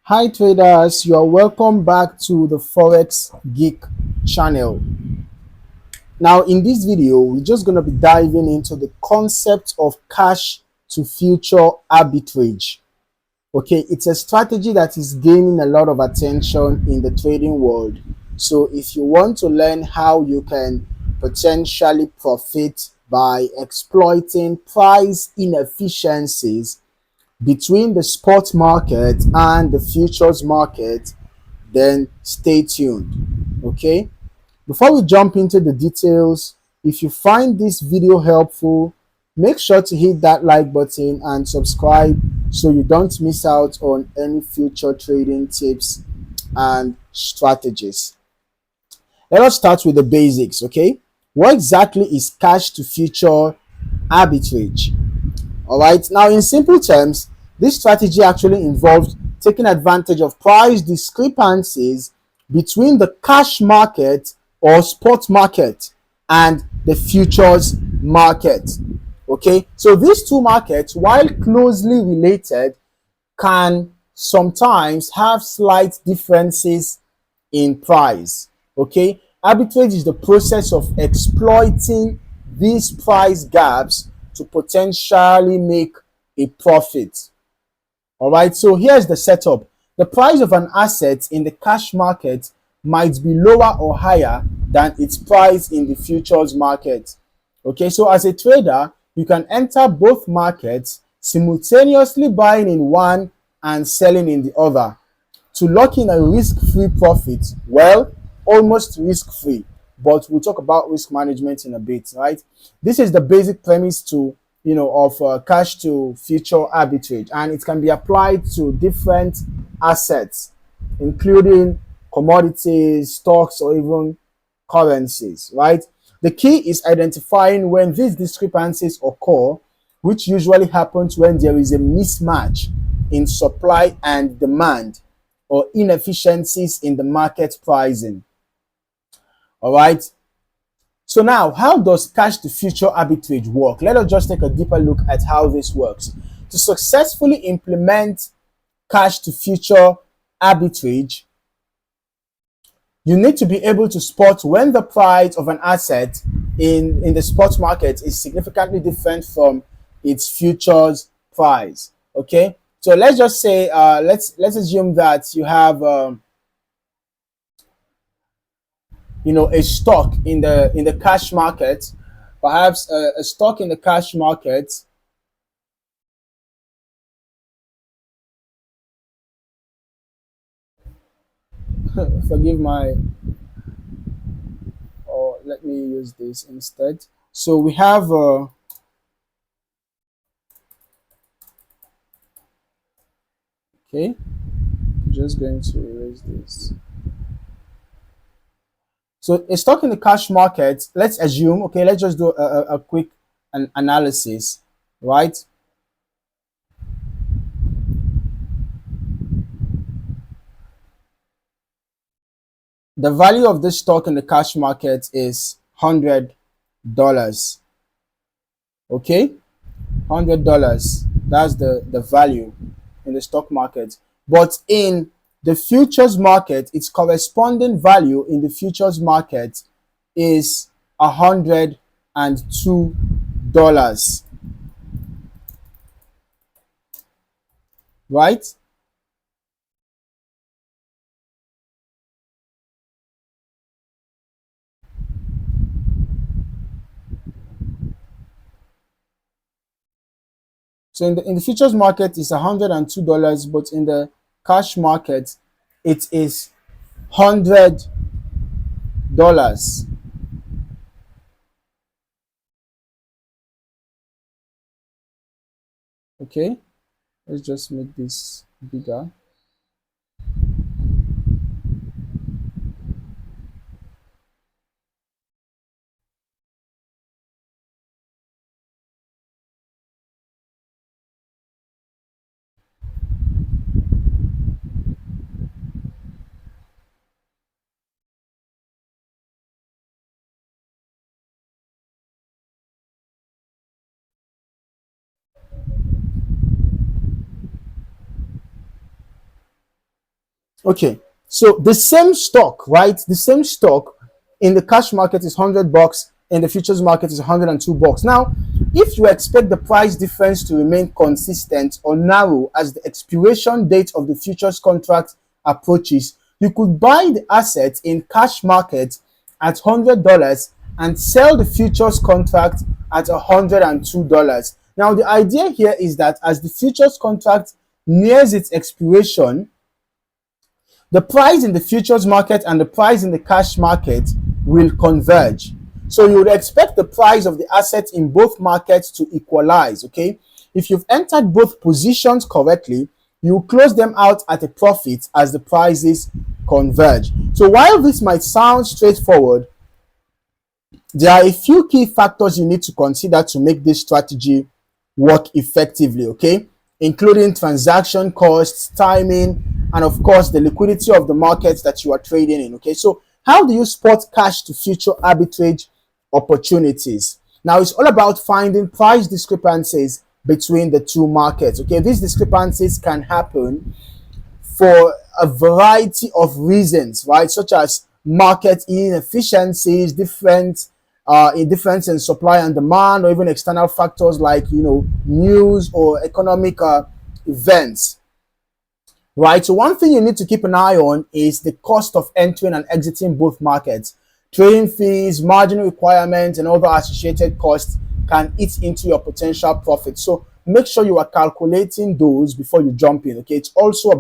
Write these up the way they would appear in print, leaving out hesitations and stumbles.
Hi traders, you are welcome back to the Forex Geek channel. Now in this video, we're just going to be diving into the concept of cash to future arbitrage. Okay, it's a strategy that is gaining a lot of attention in the trading world. So if you want to learn how you can potentially profit by exploiting price inefficiencies between the spot market and the futures market, then stay tuned. Okay, before we jump into the details, if you find this video helpful, make sure to hit that like button and subscribe so you don't miss out on any future trading tips and strategies. Let us start with the basics. Okay, what exactly is cash to future arbitrage? All right. Now, in simple terms, this strategy actually involves taking advantage of price discrepancies between the cash market or spot market and the futures market. Okay. So these two markets, while closely related, can sometimes have slight differences in price. Okay. Arbitrage is the process of exploiting these price gaps to potentially make a profit. All right, so here's the setup. The price of an asset in the cash market might be lower or higher than its price in the futures market. Okay, so as a trader, you can enter both markets, simultaneously buying in one and selling in the other to lock in a risk-free profit. Well, almost risk-free, but we'll talk about risk management in a bit, right? This is the basic premise to of cash to future arbitrage, and it can be applied to different assets, including commodities, stocks, or even currencies, right? The key is identifying when these discrepancies occur, which usually happens when there is a mismatch in supply and demand or inefficiencies in the market pricing. All right. So now, how does cash to future arbitrage work? Let us just take a deeper look at how this works. To successfully implement cash to future arbitrage, you need to be able to spot when the price of an asset in the spot market is significantly different from its futures price. Okay, so let's just say let's assume that you have a stock in the cash market, perhaps a stock in the cash market. Forgive my, or let me use this instead. So we have okay, just going to erase this. So a stock in the cash market, let's assume, okay, let's just do a quick analysis, right? The value of this stock in the cash market is $100. Okay, $100. That's the value in the stock market. But in the futures market, its corresponding value in the futures market is $102. Right? So in the futures market it's $102, but in the cash market it is $100. Okay, let's just make this bigger. Okay, so the same stock, right? The same stock in the cash market is $100, in the futures market is $102. Now, if you expect the price difference to remain consistent or narrow as the expiration date of the futures contract approaches, you could buy the asset in cash market at $100 and sell the futures contract at $102. Now, the idea here is that as the futures contract nears its expiration, the price in the futures market and the price in the cash market will converge. So you would expect the price of the asset in both markets to equalize, okay? If you've entered both positions correctly, you close them out at a profit as the prices converge. So while this might sound straightforward, there are a few key factors you need to consider to make this strategy work effectively, okay? Including transaction costs, timing, and of course, the liquidity of the markets that you are trading in, okay? So, how do you spot cash to future arbitrage opportunities? Now, it's all about finding price discrepancies between the two markets, okay? These discrepancies can happen for a variety of reasons, right? Such as market inefficiencies, difference in supply and demand, or even external factors like news or economic events, right? So one thing you need to keep an eye on is the cost of entering and exiting both markets. Trading fees, margin requirements, and other associated costs can eat into your potential profit. So make sure you are calculating those before you jump in. Okay, it's also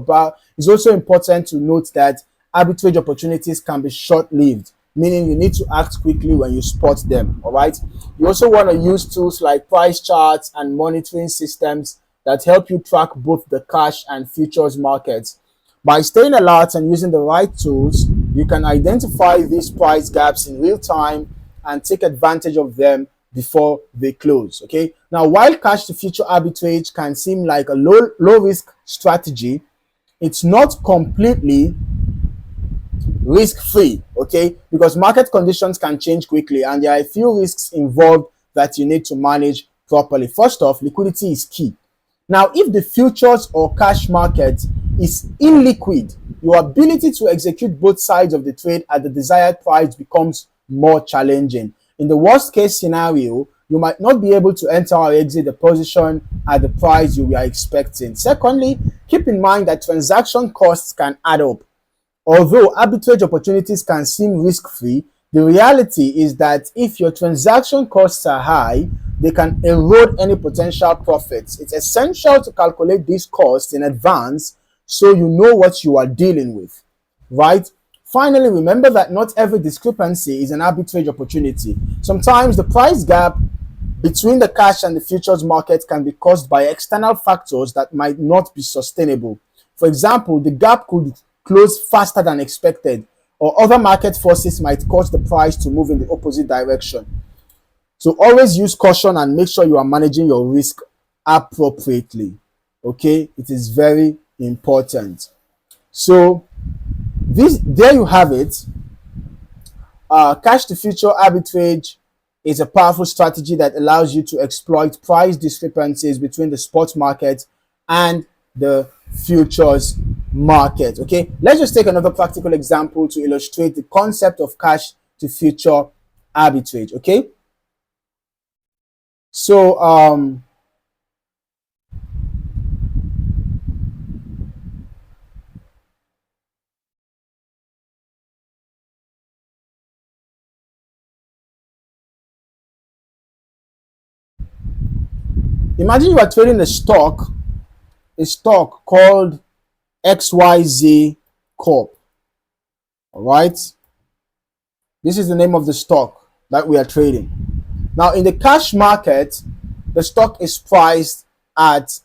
important to note that arbitrage opportunities can be short-lived, meaning you need to act quickly when you spot them. All right. You also want to use tools like price charts and monitoring systems that help you track both the cash and futures markets. By staying alert and using the right tools, you can identify these price gaps in real time and take advantage of them before they close. Okay. Now, while cash to future arbitrage can seem like a low risk strategy, it's not completely risk free. Okay, because market conditions can change quickly and there are a few risks involved that you need to manage properly. First off, liquidity is key. Now, if the futures or cash market is illiquid, your ability to execute both sides of the trade at the desired price becomes more challenging. In the worst case scenario, you might not be able to enter or exit the position at the price you were expecting. Secondly, keep in mind that transaction costs can add up. Although arbitrage opportunities can seem risk-free, the reality is that if your transaction costs are high, they can erode any potential profits. It's essential to calculate these costs in advance so you know what you are dealing with, right? Finally, remember that not every discrepancy is an arbitrage opportunity. Sometimes the price gap between the cash and the futures market can be caused by external factors that might not be sustainable. For example, the gap could close faster than expected, or other market forces might cause the price to move in the opposite direction. So always use caution and make sure you are managing your risk appropriately. Okay, it is very important. So there you have it. Cash to future arbitrage is a powerful strategy that allows you to exploit price discrepancies between the spot market and the futures market. Okay, let's just take another practical example to illustrate the concept of cash to future arbitrage. Okay, so imagine you are trading a stock called XYZ Corp. All right, this is the name of the stock that we are trading. Now, in the cash market, the stock is priced at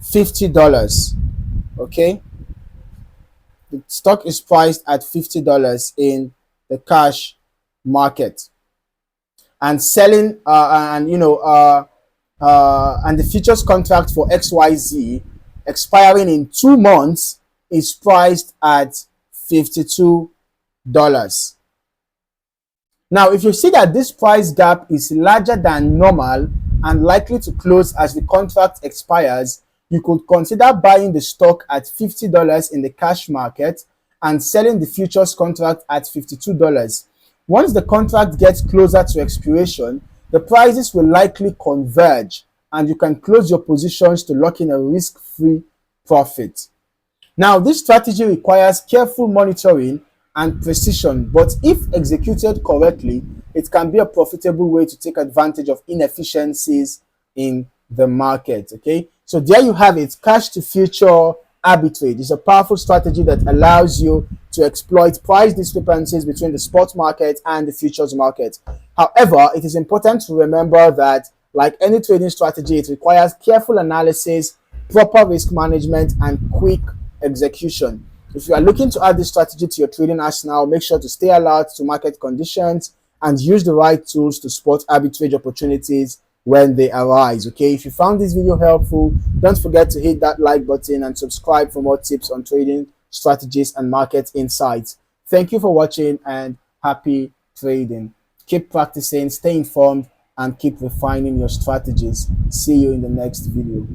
$50. Okay, the stock is priced at $50 in the cash market, and selling and the futures contract for XYZ expiring in 2 months is priced at $52. Now, if you see that this price gap is larger than normal and likely to close as the contract expires, you could consider buying the stock at $50 in the cash market and selling the futures contract at $52. Once the contract gets closer to expiration, the prices will likely converge and you can close your positions to lock in a risk-free profit. Now, this strategy requires careful monitoring and precision, but if executed correctly, it can be a profitable way to take advantage of inefficiencies in the market. Okay, so there you have it. Cash to future arbitrage is a powerful strategy that allows you to exploit price discrepancies between the spot market and the futures market. However, it is important to remember that, like any trading strategy, it requires careful analysis, proper risk management, and quick execution. If you are looking to add this strategy to your trading arsenal, make sure to stay alert to market conditions and use the right tools to spot arbitrage opportunities when they arise. Okay, if you found this video helpful, don't forget to hit that like button and subscribe for more tips on trading strategies and market insights. Thank you for watching and happy trading. Keep practicing, stay informed, and keep refining your strategies. See you in the next video.